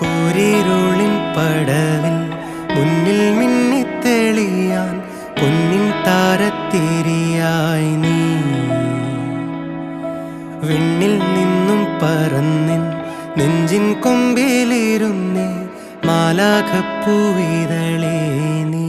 കൂരിരുളിൻ പടവിൽ മുന്നിൽ മിന്നിത്തെളിയാൻ പൊന്നിൻ താരത്തിരിയായി നീ വിണ്ണിൽ നിന്നും പറന്നിൻ നെഞ്ചിൻ കൊമ്പിലിരുന്നേ മാലാഖപ്പൂവിതളേ നീ.